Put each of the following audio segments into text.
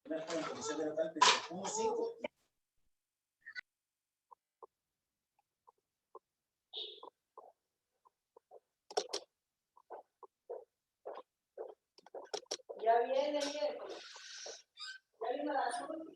Ya viene miércoles. Ya vino la azul.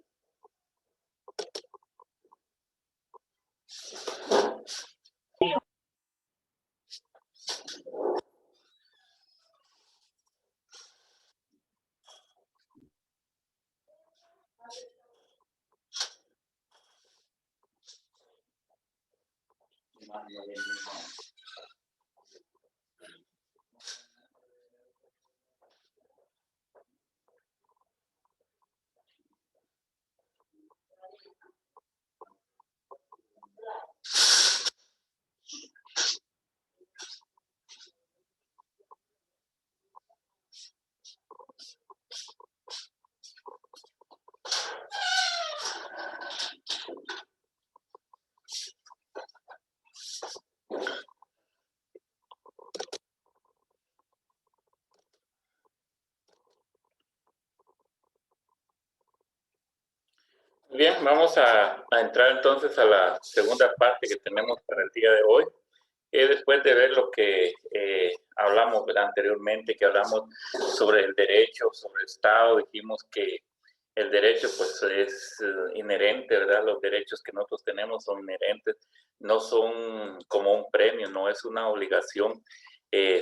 Bien, vamos a entrar entonces a la segunda parte que tenemos para el día de hoy. Después de ver lo que hablamos, ¿verdad? Anteriormente, que hablamos sobre el derecho, sobre el Estado, dijimos que el derecho pues es inherente, ¿verdad? Los derechos que nosotros tenemos son inherentes, no son como un premio, no es una obligación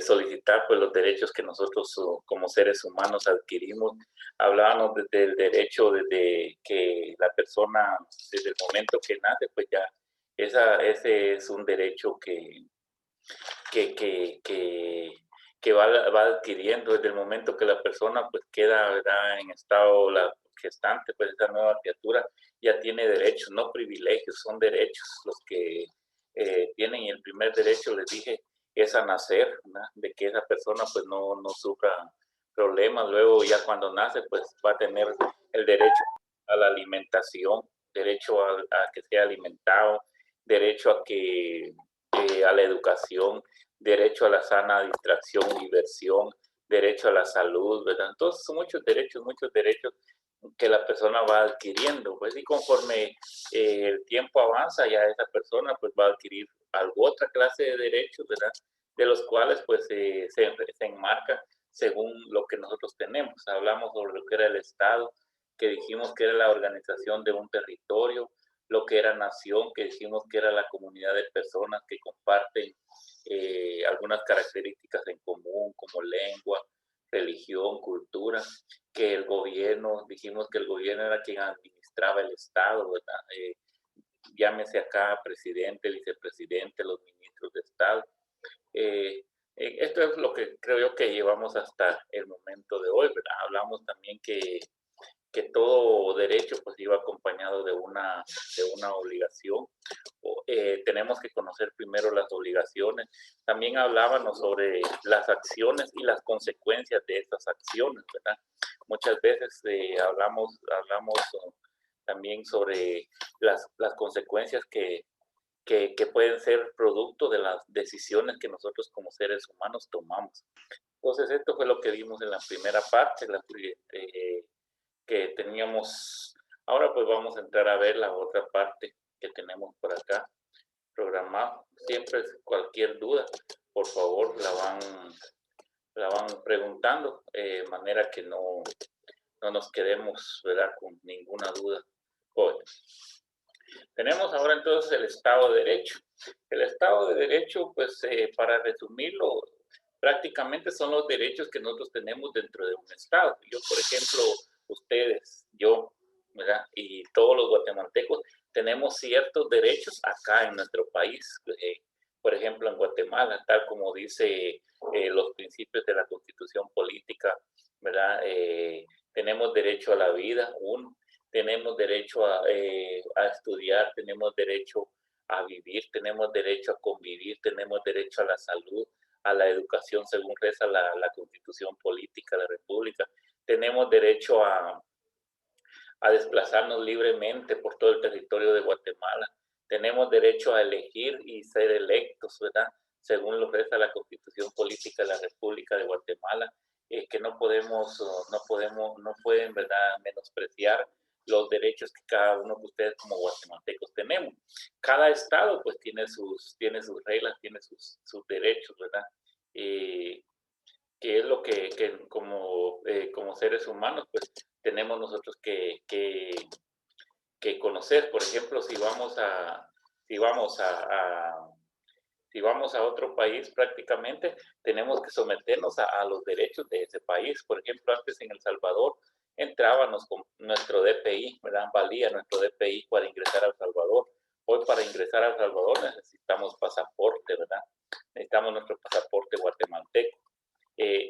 solicitar pues los derechos que nosotros como seres humanos adquirimos. Hablábamos del derecho desde que la persona, desde el momento que nace, pues ya ese es un derecho que va adquiriendo desde el momento que la persona pues queda, ¿verdad?, en estado la gestante, pues esta nueva criatura ya tiene derechos, no privilegios, son derechos los que tienen. Y el primer derecho, les dije, es a nacer, ¿verdad?, de que esa persona pues no sufra problemas. Luego ya cuando nace pues va a tener el derecho a la alimentación, derecho a que sea alimentado, derecho a la educación, derecho a la sana distracción y diversión, derecho a la salud, ¿verdad? Entonces son muchos derechos que la persona va adquiriendo, pues, y conforme el tiempo avanza, ya esa persona pues va a adquirir otra clase de derechos, ¿verdad?, de los cuales pues se enmarca según lo que nosotros tenemos. Hablamos sobre lo que era el Estado, que dijimos que era la organización de un territorio, lo que era nación, que dijimos que era la comunidad de personas que comparten algunas características en común, como lengua, religión, cultura, que el gobierno, dijimos que el gobierno era quien administraba el Estado, ¿verdad? Llámese acá presidente, vicepresidente, los ministros de Estado. Esto es lo que creo yo que llevamos hasta el momento de hoy, ¿verdad? Hablamos también que todo derecho pues iba acompañado de una obligación. Tenemos que conocer primero las obligaciones. También hablábamos sobre las acciones y las consecuencias de estas acciones, ¿verdad? Muchas veces hablamos también sobre las consecuencias que pueden ser producto de las decisiones que nosotros como seres humanos tomamos. Entonces, esto fue lo que vimos en la primera parte, que teníamos. Ahora pues vamos a entrar a ver la otra parte que tenemos por acá programado. Siempre cualquier duda, por favor, la van preguntando, de manera que no nos quedemos, ¿verdad?, con ninguna duda hoy. Tenemos ahora entonces el Estado de Derecho. El Estado de Derecho, pues para resumirlo, prácticamente son los derechos que nosotros tenemos dentro de un Estado. Yo, por ejemplo, ustedes, yo, ¿verdad?, y todos los guatemaltecos tenemos ciertos derechos acá en nuestro país. Por ejemplo, en Guatemala, tal como dice los principios de la Constitución Política, ¿verdad? Tenemos derecho a la vida, uno. Tenemos derecho a estudiar, tenemos derecho a vivir, tenemos derecho a convivir, tenemos derecho a la salud, a la educación, según reza la Constitución Política de la República. Tenemos derecho a desplazarnos libremente por todo el territorio de Guatemala. Tenemos derecho a elegir y ser electos, ¿verdad?, según lo reza la Constitución Política de la República de Guatemala. que no pueden, ¿verdad?, menospreciar los derechos que cada uno de ustedes como guatemaltecos tenemos. Cada estado pues tiene sus reglas, tiene sus derechos, ¿verdad? Que es lo que como seres humanos pues tenemos nosotros que conocer. Por ejemplo, si vamos si vamos a otro país, prácticamente tenemos que someternos a los derechos de ese país. Por ejemplo, antes en El Salvador entrábamos con nuestro DPI, ¿verdad? Valía nuestro DPI para ingresar a El Salvador. Hoy para ingresar a El Salvador necesitamos pasaporte, ¿verdad? Necesitamos nuestro pasaporte guatemalteco.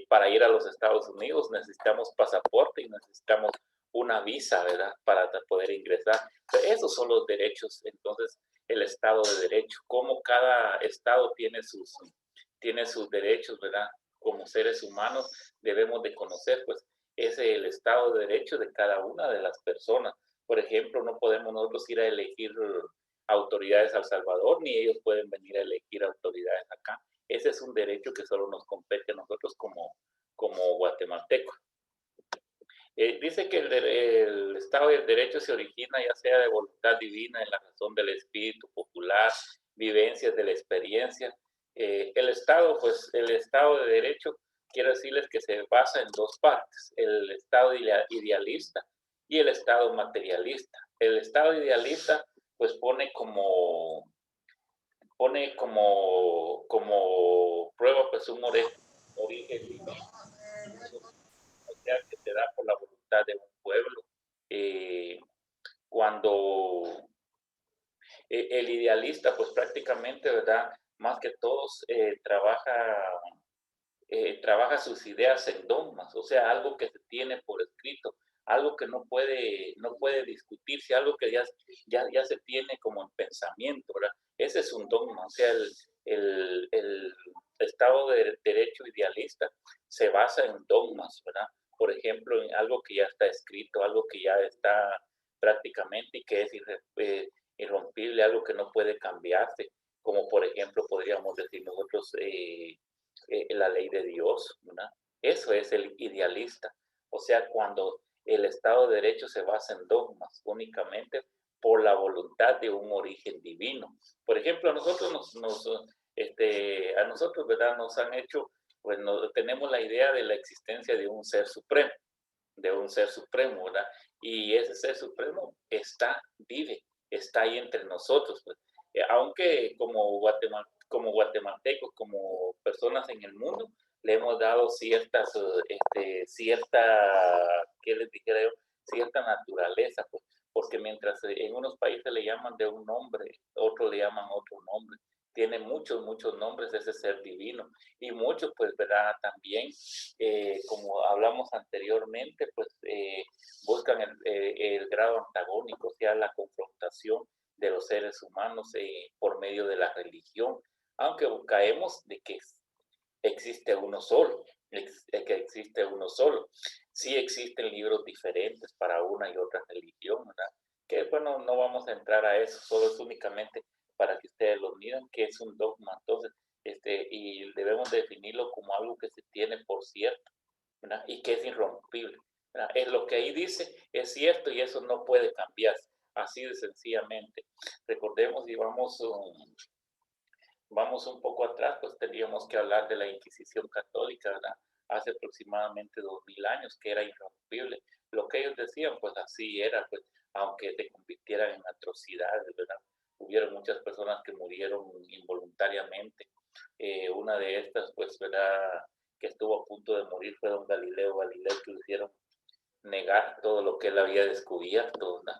Para ir a los Estados Unidos necesitamos pasaporte y necesitamos una visa, ¿verdad?, para poder ingresar. Pero esos son los derechos, entonces, el Estado de Derecho, cómo cada Estado tiene sus derechos, ¿verdad? Como seres humanos debemos de conocer, pues, es el Estado de Derecho de cada una de las personas. Por ejemplo, no podemos nosotros ir a elegir autoridades a El Salvador, ni ellos pueden venir a elegir autoridades acá. Ese es un derecho que solo nos compete a nosotros como guatemaltecos. Dice que el Estado de Derecho se origina ya sea de voluntad divina, en la razón del espíritu popular, vivencias de la experiencia. El Estado de Derecho, quiero decirles que se basa en dos partes, el Estado idealista y el Estado materialista. El Estado idealista pues pone como prueba pues un origen divino, o sea, que se da por la voluntad de un pueblo. Cuando el idealista, pues prácticamente, ¿verdad?, más que todos trabaja sus ideas en dogmas, o sea, algo que se tiene por escrito, algo que no puede discutirse, algo que ya se tiene como en pensamiento, ¿verdad? Ese es un dogma, o sea, el Estado de Derecho idealista se basa en dogmas, ¿verdad? Por ejemplo, en algo que ya está escrito, algo que ya está prácticamente y que es irrompible, algo que no puede cambiarse, como por ejemplo podríamos decir nosotros la ley de Dios, ¿verdad? Eso es el idealista. O sea, cuando el Estado de Derecho se basa en dogmas únicamente por la voluntad de un origen divino. Por ejemplo, a nosotros ¿verdad?, nos han hecho, pues tenemos la idea de la existencia de un ser supremo, ¿verdad? Y ese ser supremo vive, está ahí entre nosotros, pues. Aunque como guatemaltecos, como personas en el mundo, le hemos dado ¿qué les dijera yo? Cierta naturaleza, pues, porque mientras en unos países le llaman de un nombre, otros le llaman otro nombre, tiene muchos nombres ese ser divino, y muchos, pues, ¿verdad?, también, como hablamos anteriormente, pues, buscan el grado antagónico, o sea, la confrontación de los seres humanos por medio de la religión, aunque caemos de que existe uno solo, que existe uno solo. Sí existen libros diferentes para una y otra religión, ¿verdad? Que bueno, no vamos a entrar a eso, solo es únicamente para que ustedes lo miren, que es un dogma, entonces, y debemos definirlo como algo que se tiene por cierto, ¿verdad? Y que es irrompible, ¿verdad? Es lo que ahí dice, es cierto y eso no puede cambiarse, así de sencillamente. Recordemos y vamos un poco atrás, pues tendríamos que hablar de la Inquisición Católica, ¿verdad? Hace aproximadamente 2000 años, que era irrompible. Lo que ellos decían, pues así era, pues, aunque te convirtieran en atrocidades, ¿verdad? Hubieron muchas personas que murieron involuntariamente. Una de estas, pues, ¿verdad?, que estuvo a punto de morir fue don Galileo Galilei, que lo hicieron negar todo lo que él había descubierto, ¿no?,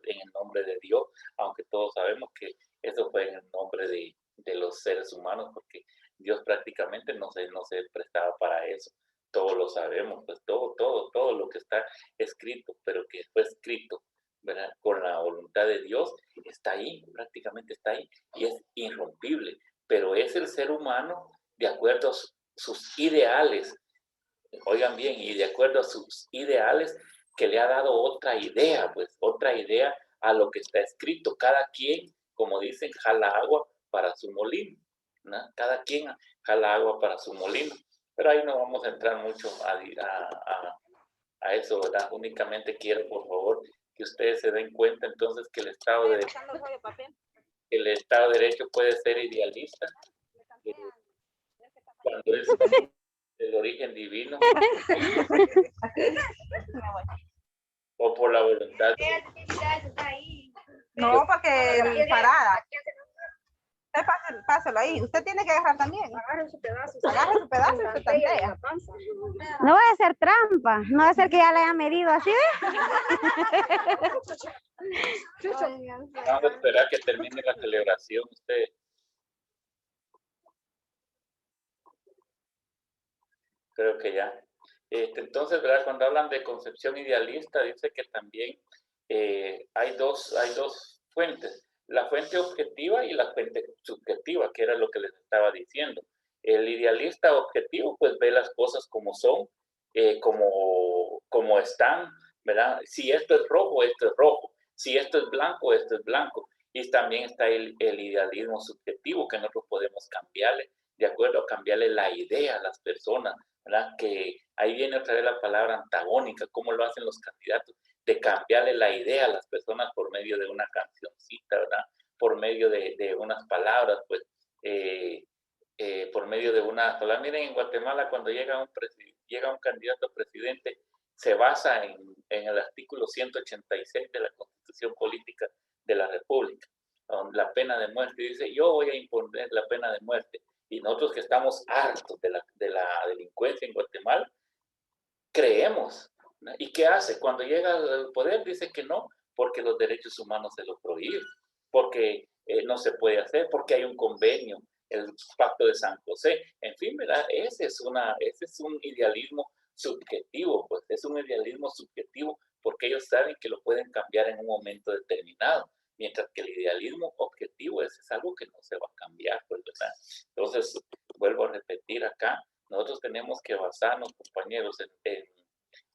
en el nombre de Dios, aunque todos sabemos que eso fue en el nombre de los seres humanos, porque Dios prácticamente no se prestaba para eso. Todos lo sabemos, pues todo lo que está escrito, pero que fue escrito, ¿verdad?, con la voluntad de Dios, está ahí, prácticamente está ahí, y es irrompible, pero es el ser humano de acuerdo a sus ideales. Oigan bien, y de acuerdo a sus ideales, que le ha dado otra idea, pues otra idea a lo que está escrito. Cada quien, como dicen, jala agua para su molino, ¿no? Cada quien jala agua para su molino. Pero ahí no vamos a entrar mucho a eso, ¿verdad? Únicamente quiero, por favor, que ustedes se den cuenta entonces que el Estado de Derecho puede ser idealista cuando es del origen divino o por la voluntad. No, porque parada. Páselo ahí. Usted tiene que agarrar también. Agarre su pedazo. Agarre su pedazo y se tantea. No voy a hacer trampa. No va a ser que ya le haya medido así, Vamos a esperar que termine la celebración usted. Creo que ya. Entonces, ¿verdad? Cuando hablan de concepción idealista, dice que también hay dos fuentes. La fuente objetiva y la fuente subjetiva, que era lo que les estaba diciendo. El idealista objetivo, pues ve las cosas como son, como están, ¿verdad? Si esto es rojo, esto es rojo. Si esto es blanco, esto es blanco. Y también está el idealismo subjetivo, que nosotros podemos cambiarle, de acuerdo a cambiarle la idea a las personas, ¿verdad? Que ahí viene otra vez la palabra antagónica, cómo lo hacen los candidatos, de cambiarle la idea a las personas por medio de una cancioncita, ¿verdad? Por medio de unas palabras, pues, por medio de una palabra. Miren, en Guatemala, cuando llega un candidato a presidente, se basa en el artículo 186 de la Constitución Política de la República, donde la pena de muerte dice, yo voy a imponer la pena de muerte. Y nosotros que estamos hartos de la delincuencia en Guatemala, creemos. ¿No? ¿Y qué hace? Cuando llega al poder dice que no, porque los derechos humanos se lo prohíben, porque no se puede hacer, porque hay un convenio, el Pacto de San José, en fin, ¿verdad? Ese es un idealismo subjetivo, pues es un idealismo subjetivo porque ellos saben que lo pueden cambiar en un momento determinado, mientras que el idealismo objetivo es algo que no se va a cambiar, pues, ¿verdad? Entonces, vuelvo a repetir acá, nosotros tenemos que basarnos, compañeros,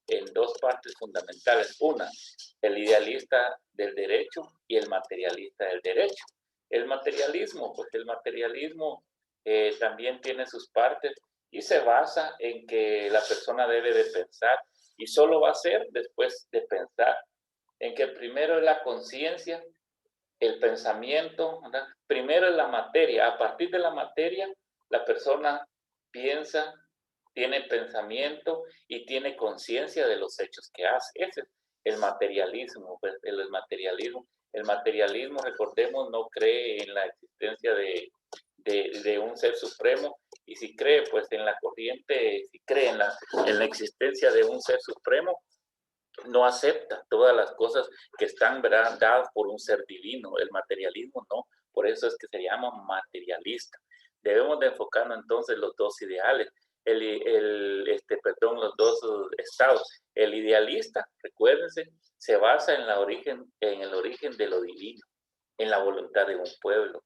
en dos partes fundamentales. Una, el idealista del derecho y el materialista del derecho. El materialismo también tiene sus partes y se basa en que la persona debe de pensar y solo va a ser después de pensar. En que primero es la conciencia, el pensamiento, ¿verdad? Primero es la materia. A partir de la materia, la persona piensa, tiene pensamiento y tiene conciencia de los hechos que hace. Ese es el materialismo. Pues, el materialismo, recordemos, no cree en la existencia de un ser supremo, y si cree, pues en la corriente, si cree en la existencia de un ser supremo, no acepta todas las cosas que están, ¿verdad?, dadas por un ser divino. El materialismo no, por eso es que se llama materialista. Debemos de enfocarnos entonces los dos ideales, los dos estados. El idealista, recuérdense, se basa en el origen de lo divino, en la voluntad de un pueblo,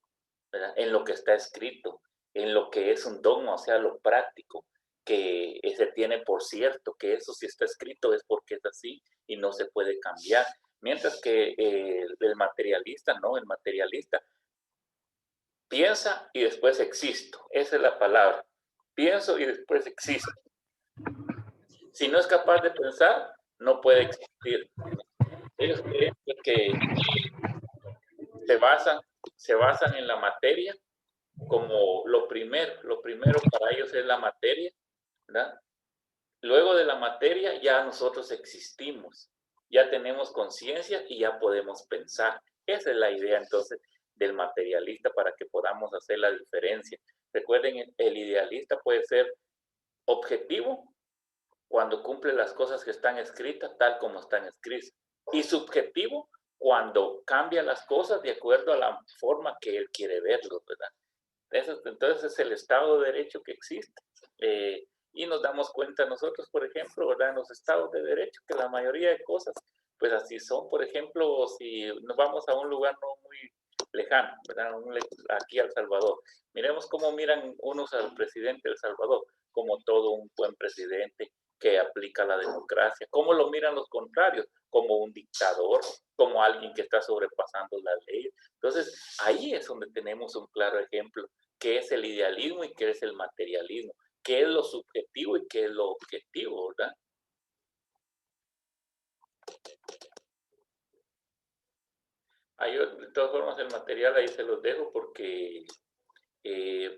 ¿verdad?, en lo que está escrito, en lo que es un dogma, o sea, lo práctico, que se tiene por cierto, que eso si está escrito es porque es así y no se puede cambiar. Mientras que el materialista, no, el materialista piensa y después existo. Esa es la palabra. Pienso y después existo. Si no es capaz de pensar, no puede existir. Ellos creen que se basan en la materia como lo primero para ellos es la materia, ¿verdad? Luego de la materia ya nosotros existimos, ya tenemos conciencia y ya podemos pensar. Esa es la idea entonces del materialista para que podamos hacer la diferencia. Recuerden, el idealista puede ser objetivo cuando cumple las cosas que están escritas tal como están escritas, y subjetivo cuando cambia las cosas de acuerdo a la forma que él quiere verlo, ¿verdad? Entonces es el Estado de Derecho que existe. Y nos damos cuenta nosotros, por ejemplo, ¿verdad?, en los estados de derecho, que la mayoría de cosas, pues así son. Por ejemplo, si nos vamos a un lugar no muy lejano, ¿verdad?, aquí a El Salvador, miremos cómo miran unos al presidente de El Salvador, como todo un buen presidente que aplica la democracia. ¿Cómo lo miran los contrarios? Como un dictador, como alguien que está sobrepasando la ley. Entonces, ahí es donde tenemos un claro ejemplo, qué es el idealismo y qué es el materialismo. qué es lo subjetivo y qué es lo objetivo, ¿verdad? De todas formas, el material ahí se los dejo porque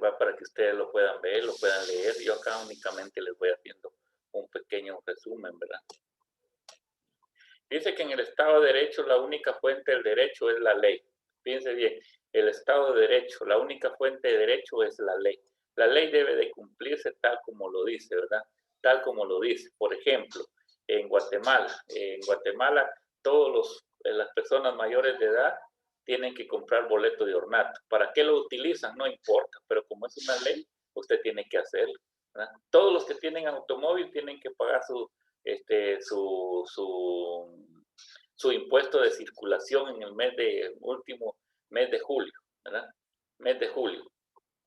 va para que ustedes lo puedan ver, lo puedan leer. Yo acá únicamente les voy haciendo un pequeño resumen, ¿verdad? Dice que en el Estado de Derecho la única fuente del derecho es la ley. Fíjense bien, el Estado de Derecho, la única fuente de derecho es la ley. La ley debe de cumplirse tal como lo dice, ¿verdad? Tal como lo dice. Por ejemplo, en Guatemala todas las personas mayores de edad tienen que comprar boleto de ornato. ¿Para qué lo utilizan? No importa, pero como es una ley, usted tiene que hacerlo, ¿verdad? Todos los que tienen automóvil tienen que pagar su impuesto de circulación en el último mes de julio, ¿verdad? Mes de julio.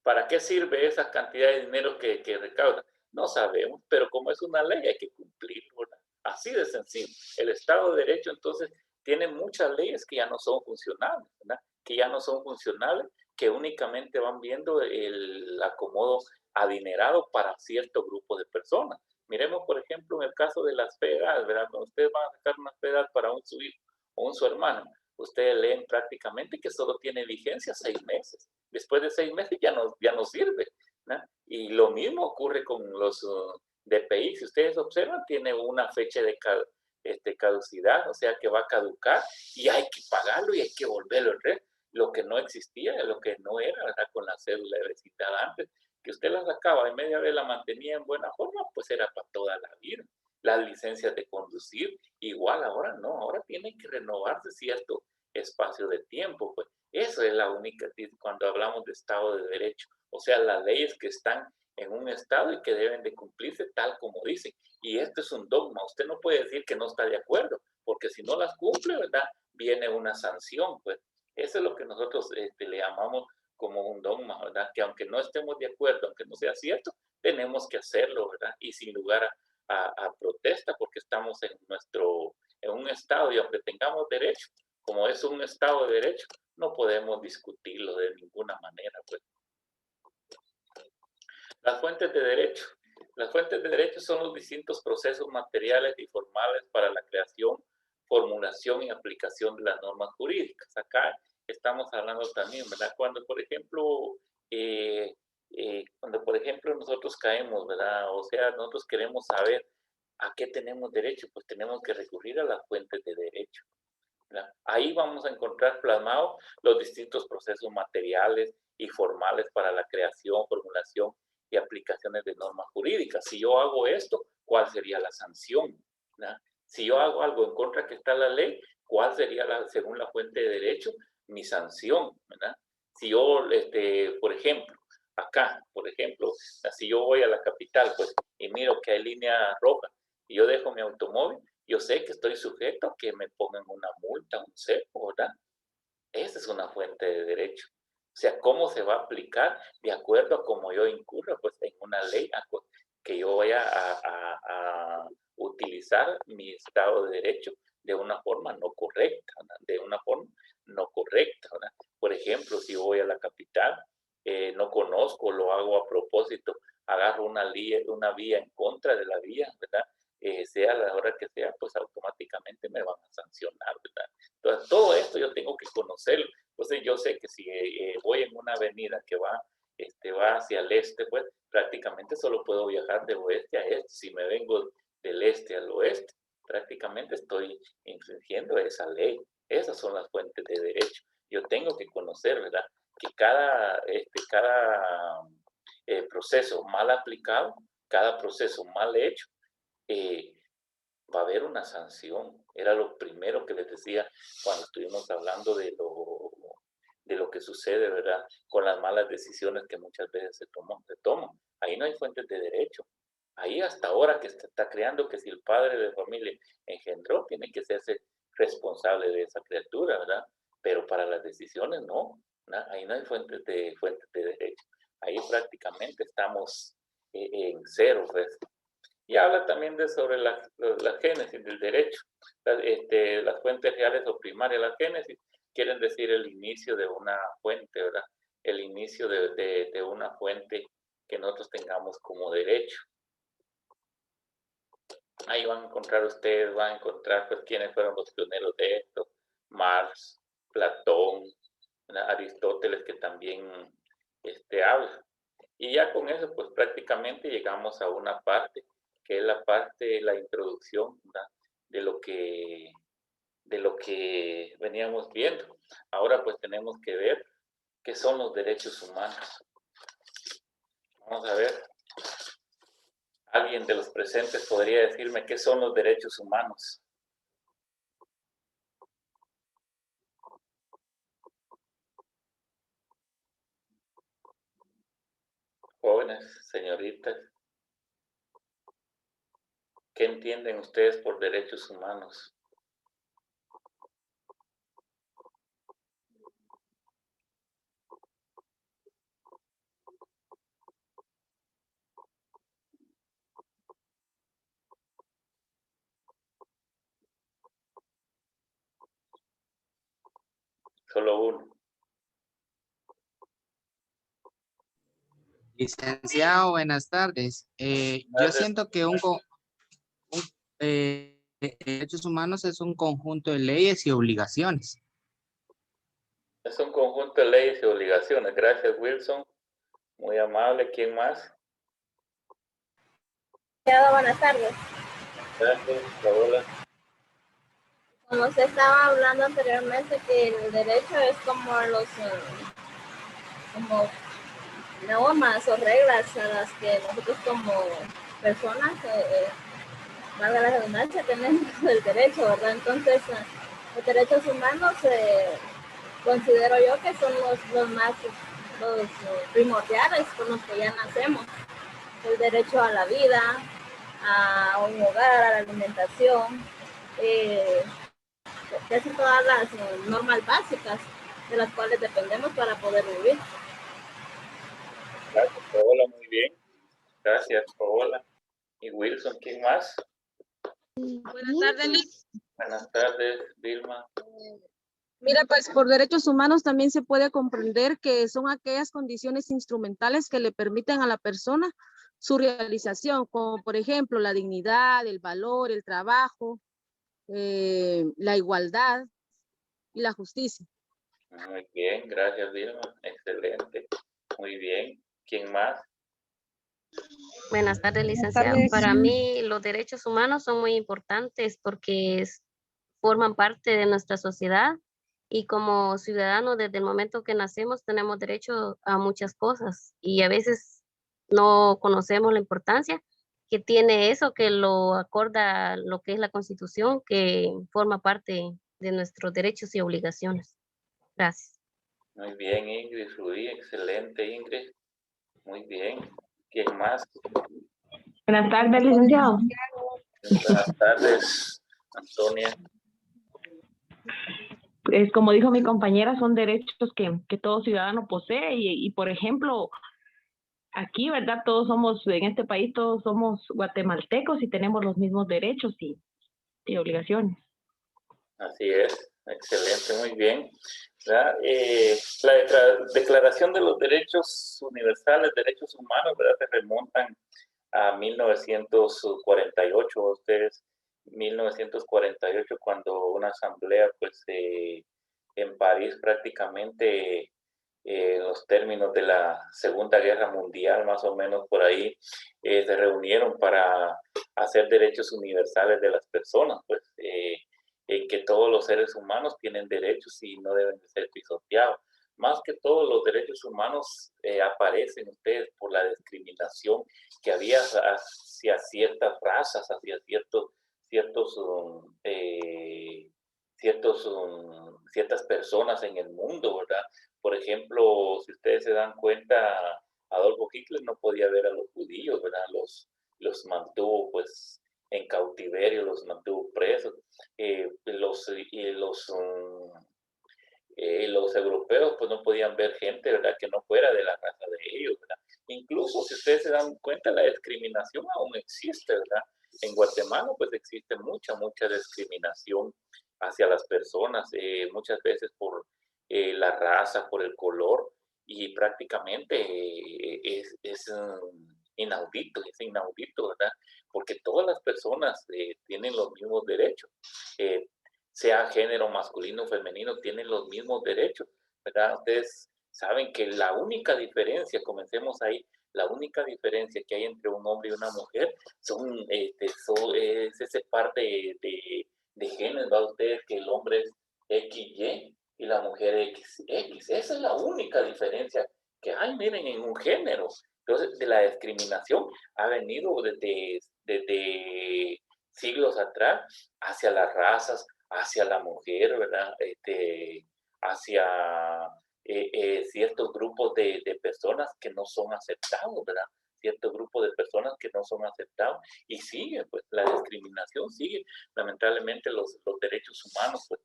¿Para qué sirve esa cantidad de dinero que recauda? No sabemos, pero como es una ley hay que cumplirlo, ¿verdad? Así de sencillo. El Estado de Derecho entonces tiene muchas leyes que ya no son funcionales, ¿verdad? Que ya no son funcionales, que únicamente van viendo el acomodo adinerado para cierto grupo de personas. Miremos, por ejemplo, en el caso de las FEDAS, ¿verdad? Cuando ustedes van a sacar una FEDAS para su hijo o su hermano, ustedes leen prácticamente que solo tiene vigencia 6 meses. Después de 6 meses ya no sirve, ¿no? Y lo mismo ocurre con los DPI. Si ustedes observan, tiene una fecha de caducidad, o sea que va a caducar y hay que pagarlo y hay que volverlo a traer. Lo que no existía, lo que no era, ¿verdad? Con la cédula de vecindad antes, que usted la sacaba y media vez la mantenía en buena forma, pues era para toda la vida. Las licencias de conducir, igual ahora no, ahora tienen que renovarse cierto espacio de tiempo, pues. Eso es la única, cuando hablamos de Estado de Derecho, o sea, las leyes que están en un Estado y que deben de cumplirse tal como dicen. Y esto es un dogma, usted no puede decir que no está de acuerdo, porque si no las cumple, ¿verdad? Viene una sanción, pues. Eso es lo que nosotros le llamamos como un dogma, ¿verdad? Que aunque no estemos de acuerdo, aunque no sea cierto, tenemos que hacerlo, ¿verdad? Y sin lugar a protesta, porque estamos en un Estado y aunque tengamos derecho, como es un Estado de Derecho, no podemos discutirlo de ninguna manera, pues. Las fuentes de derecho. Las fuentes de derecho son los distintos procesos materiales y formales para la creación, formulación y aplicación de las normas jurídicas. Acá estamos hablando también, ¿verdad? Cuando, por ejemplo, nosotros caemos, ¿verdad? O sea, nosotros queremos saber a qué tenemos derecho, pues tenemos que recurrir a las fuentes de derecho, ¿verdad? Ahí vamos a encontrar plasmados los distintos procesos materiales y formales para la creación, formulación y aplicaciones de normas jurídicas. Si yo hago esto, ¿cuál sería la sanción? ¿Verdad? Si yo hago algo en contra que está la ley, ¿cuál sería, según la fuente de derecho, mi sanción? ¿Verdad? Si yo, por ejemplo, acá, por ejemplo, si yo voy a la capital, pues, y miro que hay línea roja, y yo dejo mi automóvil, yo sé que estoy sujeto a que me pongan una multa, un cepo, ¿verdad? Esa es una fuente de derecho. O sea, ¿cómo se va a aplicar de acuerdo a cómo yo incurra pues, en una ley que yo vaya a utilizar mi Estado de Derecho de una forma no correcta, ¿verdad? De una forma no correcta, ¿verdad? Por ejemplo, si voy a la capital, no conozco, lo hago a propósito, agarro una vía en contra de la vía, ¿verdad? Sea la hora que sea, pues automáticamente me van a sancionar, ¿verdad? Entonces, todo esto yo tengo que conocerlo. Entonces, yo sé que si voy en una avenida que va hacia el este, pues prácticamente solo puedo viajar de oeste a este. Si me vengo del este al oeste, prácticamente estoy infringiendo esa ley. Esas son las fuentes de derecho. Yo tengo que conocer, ¿verdad? Que cada proceso mal aplicado, cada proceso mal hecho, va a haber una sanción. Era lo primero que les decía cuando estuvimos hablando de lo que sucede, ¿verdad? Con las malas decisiones que muchas veces se toman. Ahí no hay fuentes de derecho. Ahí hasta ahora que se está creando que si el padre de familia engendró, tiene que hacerse responsable de esa criatura, ¿verdad? Pero para las decisiones no, ¿verdad? Ahí no hay fuentes de derecho. Ahí prácticamente estamos en cero, pues. Y habla también sobre la génesis del derecho. Las fuentes reales o primarias, la génesis, quieren decir el inicio de una fuente, ¿verdad? El inicio de una fuente que nosotros tengamos como derecho. Ahí van a encontrar ustedes, van a encontrar pues quiénes fueron los pioneros de esto, Marx, Platón, Aristóteles, que también habla. Y ya con eso pues prácticamente llegamos a una parte, que es la parte de la introducción, ¿verdad? de lo que veníamos viendo. Ahora pues tenemos que ver qué son los derechos humanos. Vamos a ver. ¿Alguien de los presentes podría decirme qué son los derechos humanos? Jóvenes, señoritas, ¿qué entienden ustedes por derechos humanos? Solo uno. Licenciado, buenas tardes. Yo siento que derechos humanos es un conjunto de leyes y obligaciones. Es un conjunto de leyes y obligaciones. Gracias, Wilson. Muy amable. ¿Quién más? Buenas tardes. Gracias, Paola. Como usted estaba hablando anteriormente, que el derecho es como como normas o reglas a las que nosotros como personas, valga la redundancia, tenemos el derecho, ¿verdad? Entonces, los derechos humanos considero yo que son los primordiales con los que ya nacemos. El derecho a la vida, a un hogar, a la alimentación, casi todas las normas básicas de las cuales dependemos para poder vivir. Gracias, Paola. Muy bien. Gracias, Paola. ¿Y Wilson, quién más? Buenas tardes, Liz. Buenas tardes, Vilma. Mira, pues por derechos humanos también se puede comprender que son aquellas condiciones instrumentales que le permiten a la persona su realización, como por ejemplo la dignidad, el valor, el trabajo, la igualdad y la justicia. Muy bien, gracias, Vilma. Excelente. Muy bien. ¿Quién más? Buenas tardes, licenciado. Para mí los derechos humanos son muy importantes porque forman parte de nuestra sociedad y como ciudadanos desde el momento que nacemos tenemos derecho a muchas cosas y a veces no conocemos la importancia que tiene eso, que lo acorda lo que es la Constitución, que forma parte de nuestros derechos y obligaciones. Gracias. Muy bien, Ingrid. Fluí. Excelente, Ingrid. Muy bien. ¿Quién más? Buenas tardes, licenciado. Buenas tardes, Antonia. Es como dijo mi compañera, son derechos que todo ciudadano posee y, por ejemplo, aquí, ¿verdad? Todos somos, en este país, todos somos guatemaltecos y tenemos los mismos derechos y obligaciones. Así es, excelente, muy bien. La Declaración de los Derechos Universales, Derechos Humanos, ¿verdad? Se remontan a 1948, ustedes, 1948, cuando una asamblea, pues, en París prácticamente en los términos de la Segunda Guerra Mundial, más o menos por ahí, se reunieron para hacer derechos universales de las personas, pues, en que todos los seres humanos tienen derechos y no deben de ser pisoteados. Más que todos los derechos humanos aparecen ustedes por la discriminación que había hacia ciertas razas, hacia ciertas personas en el mundo, ¿verdad? Por ejemplo, si ustedes se dan cuenta, Adolfo Hitler no podía ver a los judíos, ¿verdad? Los mantuvo, pues, en cautiverio, los mantuvo presos. Los europeos pues no podían ver gente, ¿verdad?, que no fuera de la raza de ellos, ¿verdad? Incluso si ustedes se dan cuenta, la discriminación aún existe, ¿verdad? En Guatemala pues existe mucha discriminación hacia las personas, muchas veces por la raza, por el color, y prácticamente es inaudito, ¿verdad? Porque todas las personas tienen los mismos derechos, sea género masculino o femenino, tienen los mismos derechos, ¿verdad? Ustedes saben que la única diferencia, comencemos ahí, la única diferencia que hay entre un hombre y una mujer es ese par de genes, ¿verdad? Ustedes que el hombre es XY y la mujer XX. Esa es la única diferencia que hay, miren, en un género. Entonces, de la discriminación ha venido desde siglos atrás hacia las razas, hacia la mujer, ¿verdad? Hacia ciertos grupos de personas que no son aceptados, ¿verdad? Cierto grupo de personas que no son aceptados y sigue, pues la discriminación sigue. Lamentablemente los derechos humanos pues,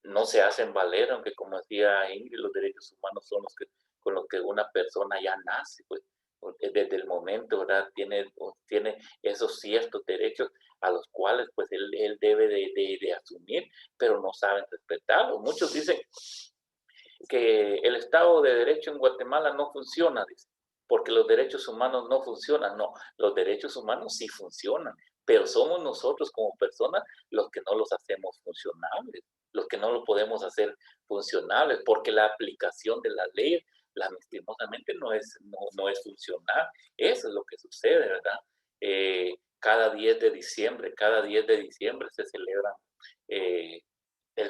no se hacen valer, aunque como decía Ingrid, los derechos humanos son los que con los que una persona ya nace, pues desde el momento, ¿verdad? Tiene esos ciertos derechos a los cuales pues él debe de asumir, pero no saben respetarlos. Muchos dicen que el Estado de Derecho en Guatemala no funciona, dice, porque los derechos humanos no funcionan. No, los derechos humanos sí funcionan, pero somos nosotros como personas los que no los hacemos funcionables, los que no lo podemos hacer funcionables, porque la aplicación de las leyes, lastimosamente, no es funcional. Eso es lo que sucede, ¿verdad? Cada 10 de diciembre se celebran el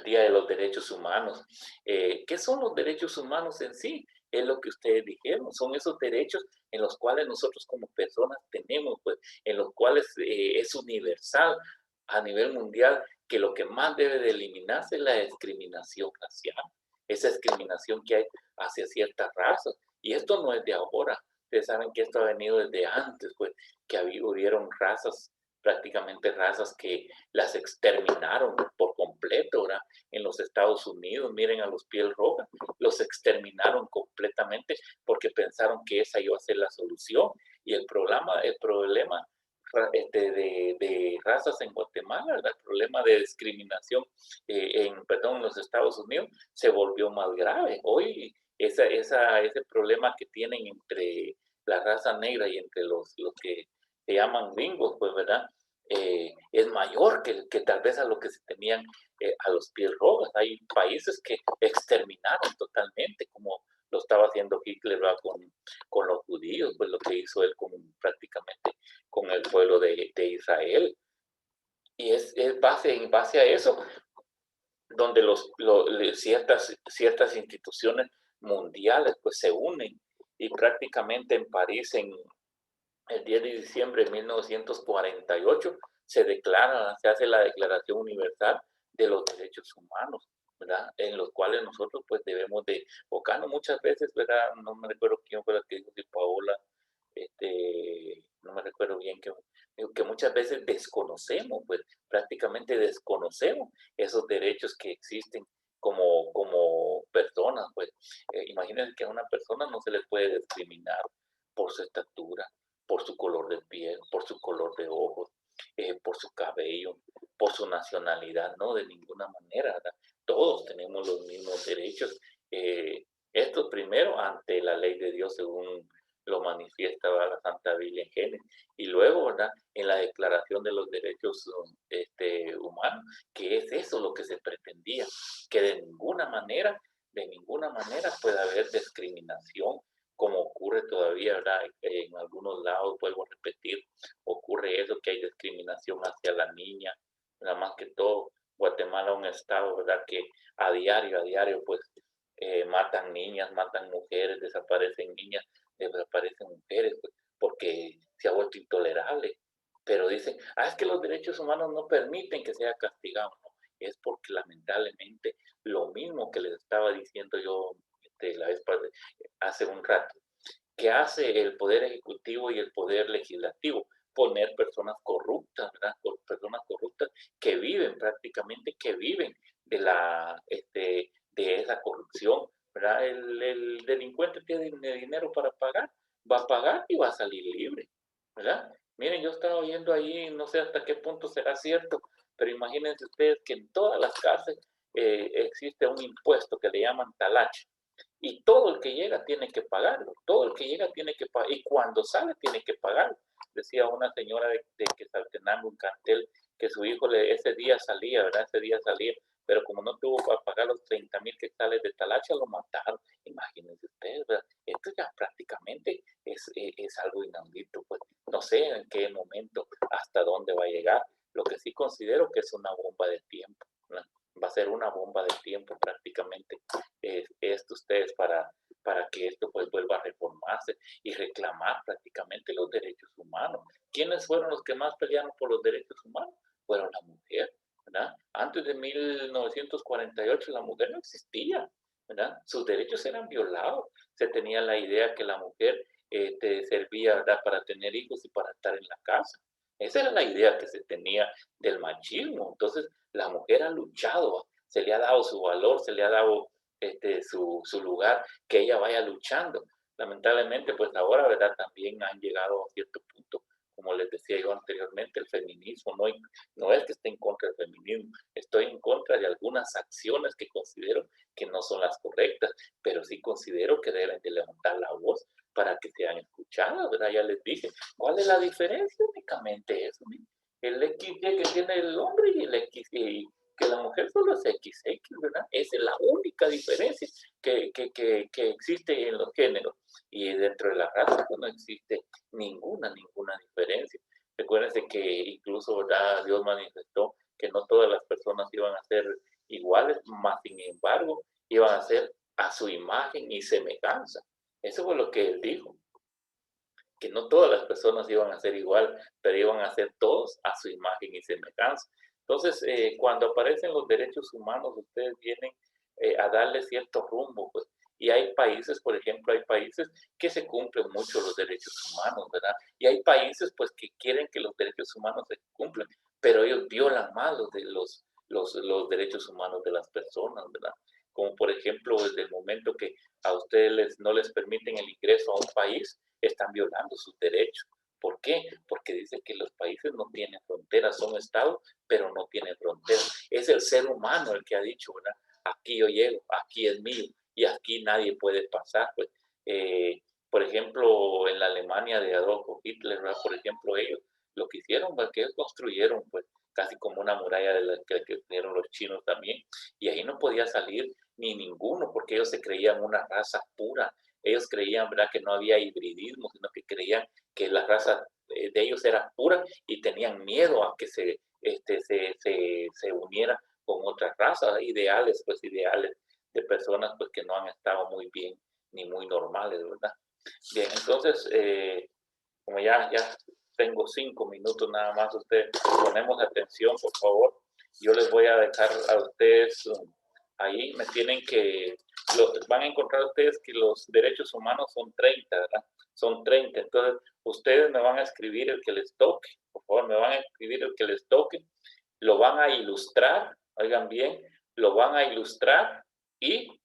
Día de los Derechos Humanos. ¿Qué son los derechos humanos en sí? Es lo que ustedes dijeron, son esos derechos en los cuales nosotros como personas tenemos, pues, en los cuales es universal a nivel mundial, que lo que más debe de eliminarse es la discriminación racial, esa discriminación que hay hacia ciertas razas. Y esto no es de ahora, ustedes saben que esto ha venido desde antes, pues, que hubieron razas, prácticamente razas que las exterminaron por completo, ¿verdad? En los Estados Unidos, miren a los piel roja, los exterminaron completamente porque pensaron que esa iba a ser la solución. Y el problema de razas en Guatemala, ¿verdad? El problema de discriminación en los Estados Unidos se volvió más grave. Hoy ese problema que tienen entre la raza negra y entre los que se llaman gringos, pues, ¿verdad? Es mayor que tal vez a lo que se tenían a los piel rojos. Hay países que exterminaron totalmente, como lo estaba haciendo Hitler, ¿verdad? Con los judíos, pues lo que hizo él prácticamente con el pueblo de Israel. Y es en base a eso donde ciertas instituciones mundiales pues se unen, y prácticamente en París el 10 de diciembre de 1948 se hace la Declaración Universal de los Derechos Humanos, ¿verdad? En los cuales nosotros pues debemos de enfocarnos muchas veces, ¿verdad? No me recuerdo quién fue la que dijo, si Paola, no me recuerdo bien, que muchas veces desconocemos, pues prácticamente desconocemos esos derechos que existen como personas, pues imagínense que a una persona no se le puede discriminar por su estatura, por su color de piel, por su color de ojos, por su cabello, por su nacionalidad, no, de ninguna manera, ¿verdad? Todos tenemos los mismos derechos. Esto primero ante la ley de Dios, según lo manifiesta la Santa Biblia en Génesis, y luego, ¿verdad?, en la Declaración de los Derechos Humanos, que es eso lo que se pretendía, que de ninguna manera puede haber discriminación, como ocurre todavía, ¿verdad? En algunos lados, vuelvo a repetir, ocurre eso, que hay discriminación hacia la niña, nada más que todo. Guatemala es un estado, ¿verdad?, que a diario, pues, matan niñas, matan mujeres, desaparecen niñas, desaparecen mujeres, pues, porque se ha vuelto intolerable. Pero dicen, es que los derechos humanos no permiten que sea castigado. No, es porque lamentablemente lo mismo que les estaba diciendo yo la vez hace un rato, que hace el Poder Ejecutivo y el Poder Legislativo, poner personas corruptas, ¿verdad? Personas corruptas que viven de esa corrupción, ¿verdad? El delincuente tiene dinero para pagar, va a pagar y va a salir libre, ¿verdad? Miren, yo estaba oyendo ahí, no sé hasta qué punto será cierto, pero imagínense ustedes que en todas las cárceles existe un impuesto que le llaman talache. Y todo el que llega tiene que pagarlo, todo el que llega tiene que pagar, y cuando sale tiene que pagarlo. Decía una señora de Quetzaltenango, un Cantel, que su hijo ese día salía, ¿verdad? Ese día salía, pero como no tuvo para pagar los 30,000 quetzales de talacha, lo mataron. Imagínense ustedes, ¿verdad? Esto ya prácticamente es algo inaudito, pues no sé en qué momento, hasta dónde va a llegar. Lo que sí considero que es una bomba de tiempo, ¿verdad? Va a ser una bomba de tiempo prácticamente esto ustedes para que esto pues vuelva a reformarse y reclamar prácticamente los derechos humanos. ¿Quiénes fueron los que más pelearon por los derechos humanos? Fueron la mujer, ¿verdad? Antes de 1948 la mujer no existía, ¿verdad? Sus derechos eran violados. Se tenía la idea que la mujer te servía, ¿verdad?, para tener hijos y para estar en la casa. Esa era la idea que se tenía del machismo. Entonces, la mujer ha luchado, se le ha dado su valor, se le ha dado su lugar, que ella vaya luchando. Lamentablemente, pues ahora, ¿verdad?, también han llegado a cierto punto, como les decía yo anteriormente, el feminismo, no es que esté en contra del feminismo, estoy en contra de algunas acciones que considero que no son las correctas, pero sí considero que deben de levantar la voz para que sean escuchadas, ¿verdad? Ya les dije, ¿cuál es la diferencia? Únicamente eso, ¿sí? El XY que tiene el hombre y el XY que la mujer solo es XX, ¿verdad? Esa es la única diferencia que existe en los géneros. Y dentro de la raza pues, no existe ninguna diferencia. Recuérdense que incluso, ¿verdad?, Dios manifestó que no todas las personas iban a ser iguales, más sin embargo, iban a ser a su imagen y semejanza. Eso fue lo que él dijo, que no todas las personas iban a ser igual, pero iban a ser todos a su imagen y semejanza. Entonces, cuando aparecen los derechos humanos, ustedes vienen a darle cierto rumbo, pues. Y hay países, por ejemplo, hay países que se cumplen mucho los derechos humanos, ¿verdad? Y hay países, pues, que quieren que los derechos humanos se cumplan, pero ellos violan más los derechos humanos de las personas, ¿verdad? Como, por ejemplo, desde el momento que a ustedes no les permiten el ingreso a un país, están violando sus derechos. ¿Por qué? Porque dice que los países no tienen fronteras, son estados, pero no tienen fronteras. Es el ser humano el que ha dicho, ¿verdad? Aquí yo llego, aquí es mío, y aquí nadie puede pasar. Pues, por ejemplo, en la Alemania de Adolfo Hitler, ¿verdad? Por ejemplo, ellos lo que hicieron, pues, que ellos construyeron, pues, casi como una muralla de la que construyeron los chinos también, y ahí no podía salir ni ninguno, porque ellos se creían una raza pura. Ellos creían, ¿verdad?, que no había hibridismo, sino que creían que la raza de ellos era pura y tenían miedo a que se uniera con otras razas, ideales de personas pues que no han estado muy bien ni muy normales, ¿verdad? Bien, entonces, como ya tengo 5 minutos nada más, ustedes ponemos atención, por favor. Yo les voy a dejar a ustedes ahí, me tienen que, van a encontrar ustedes que los derechos humanos son 30, ¿verdad? Son 30, entonces ustedes me van a escribir el que les toque, por favor, me van a escribir el que les toque, lo van a ilustrar, oigan bien, lo van a ilustrar y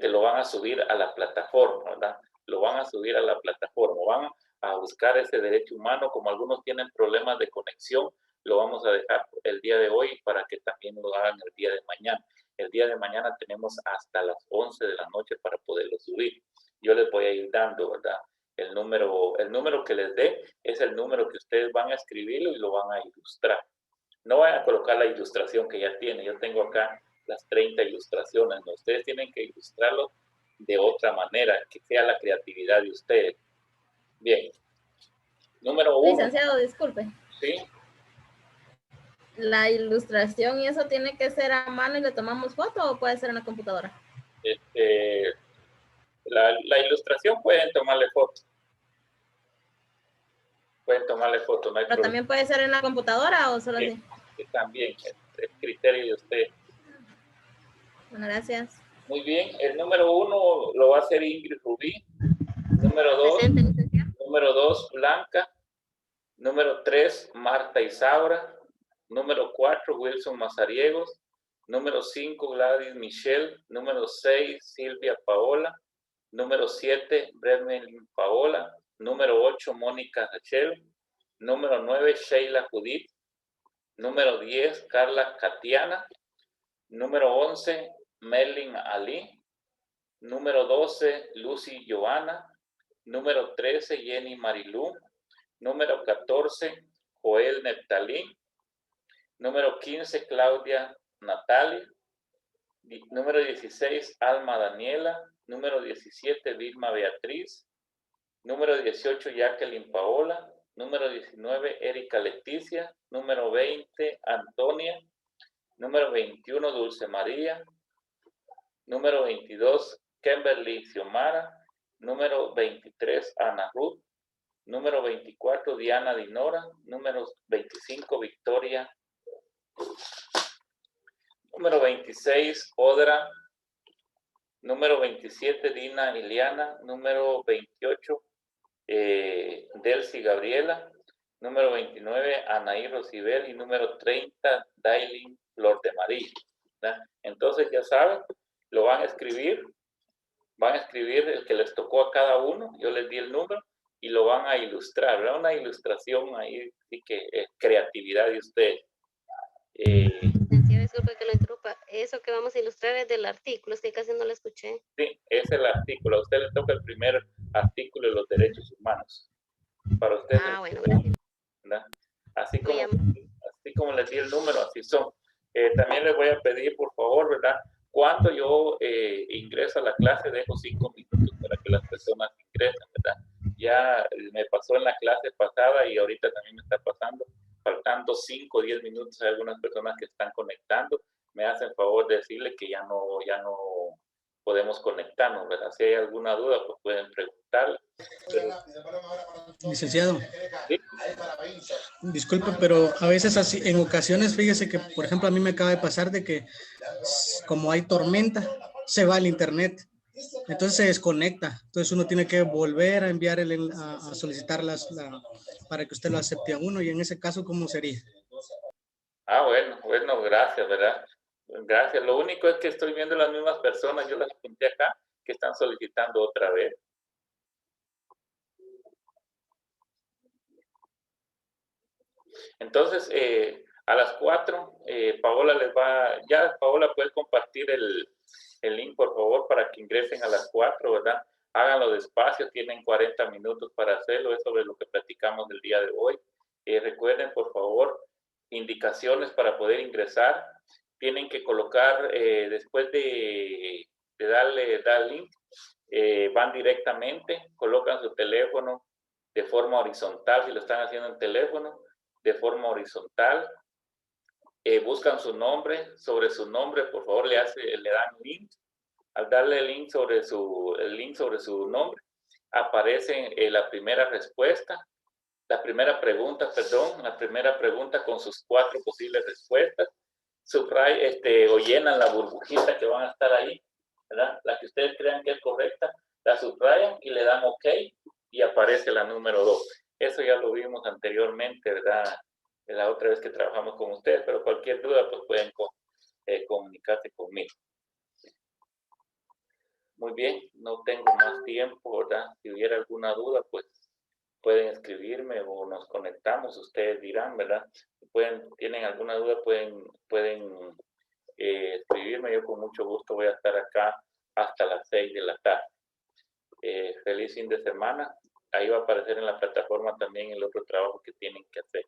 lo van a subir a la plataforma, ¿verdad? Lo van a subir a la plataforma, van a buscar ese derecho humano, como algunos tienen problemas de conexión, lo vamos a dejar el día de hoy para que también lo hagan el día de mañana. El día de mañana tenemos hasta las 11 de la noche para poderlo subir. Yo les voy a ir dando, ¿verdad? El número que les dé es el número que ustedes van a escribirlo y lo van a ilustrar. No van a colocar la ilustración que ya tiene. Yo tengo acá las 30 ilustraciones, ¿no? Ustedes tienen que ilustrarlo de otra manera, que sea la creatividad de ustedes. Bien. Número 1. Licenciado, disculpe. Sí. La ilustración y eso tiene que ser a mano y le tomamos foto o puede ser en la computadora. La ilustración pueden tomarle foto. Pueden tomarle foto, no hay Pero problema. también puede ser en la computadora o solo sí, así. Sí, también, es criterio de usted. Bueno, gracias. Muy bien, el número 1 lo va a hacer Ingrid Rubí. Número 2, Blanca. Número 3, Marta Isaura. Número 4, Wilson Mazariegos. Número 5, Gladys Michelle. Número 6, Silvia Paola. Número 7, Bremen Paola. Número 8, Mónica Rachel. Número 9, Sheila Judith. Número 10, Carla Katiana. Número 11, Merlin Ali. Número 12, Lucy Joana. Número 13, Jenny Marilú. Número 14, Joel Neptalí. Número 15, Claudia Natalia. Número 16, Alma Daniela. Número 17, Vilma Beatriz. Número 18, Jacqueline Paola. Número 19, Erika Leticia. Número 20, Antonia. Número 21, Dulce María. Número 22, Kimberly Xiomara. Número 23, Ana Ruth. Número 24, Diana Dinora. Número 25, Victoria. Número 26, Odra. Número 27, Dina Iliana. Número 28, Delcy Gabriela. Número 29, Anaí Rosibel. Y número 30, Dailin Flor de María. ¿Verdad? Entonces ya saben, lo van a escribir el que les tocó a cada uno. Yo les di el número y lo van a ilustrar, ¿verdad? Una ilustración ahí, sí que es creatividad de ustedes. Disculpe que lo interrumpa. Eso que vamos a ilustrar es del artículo, es que casi no lo escuché. Sí, es el artículo. A usted le toca el primer artículo de los derechos humanos. Para usted. Bueno, gracias. ¿Verdad? Así como les di el número, así son. También les voy a pedir, por favor, ¿verdad? Cuando yo ingreso a la clase, dejo 5 minutos para que las personas ingresen, ¿verdad? Ya me pasó en la clase pasada y ahorita también me está pasando, faltando 5 o 10 minutos. Hay algunas personas que están conectando. Me hacen favor de decirle que ya no podemos conectarnos, ¿verdad? Si hay alguna duda, pues pueden preguntarle. Licenciado, ¿Sí? disculpe, pero a veces así, en ocasiones, fíjese que, por ejemplo, a mí me acaba de pasar de que como hay tormenta, se va el internet, entonces se desconecta, entonces uno tiene que volver a enviar a solicitar para que usted lo acepte a uno, y en ese caso, ¿cómo sería? Bueno, gracias, ¿verdad? Gracias. Lo único es que estoy viendo las mismas personas, yo las apunté acá, que están solicitando otra vez. Entonces, a las 4, Paola Paola puede compartir el link, por favor, para que ingresen a las 4, ¿verdad? Háganlo despacio, tienen 40 minutos para hacerlo, es sobre lo que platicamos el día de hoy. Recuerden, por favor, indicaciones para poder ingresar. Tienen que colocar, después de darle link, van directamente, colocan su teléfono de forma horizontal, si lo están haciendo en teléfono, de forma horizontal, buscan su nombre, sobre su nombre, por favor, le dan link. Al darle el link sobre su nombre, aparece la primera pregunta con sus 4 posibles respuestas. O llenan la burbujita que van a estar ahí, ¿verdad? La que ustedes crean que es correcta, la subrayan y le dan OK y aparece la número 2. Eso ya lo vimos anteriormente, ¿verdad? La otra vez que trabajamos con ustedes, pero cualquier duda, pues pueden comunicarse conmigo. Muy bien, no tengo más tiempo, ¿verdad? Si hubiera alguna duda, pues pueden escribirme o nos conectamos, ustedes dirán, ¿verdad? Si tienen alguna duda, pueden escribirme. Yo con mucho gusto voy a estar acá hasta las 6 de la tarde. Feliz fin de semana. Ahí va a aparecer en la plataforma también el otro trabajo que tienen que hacer.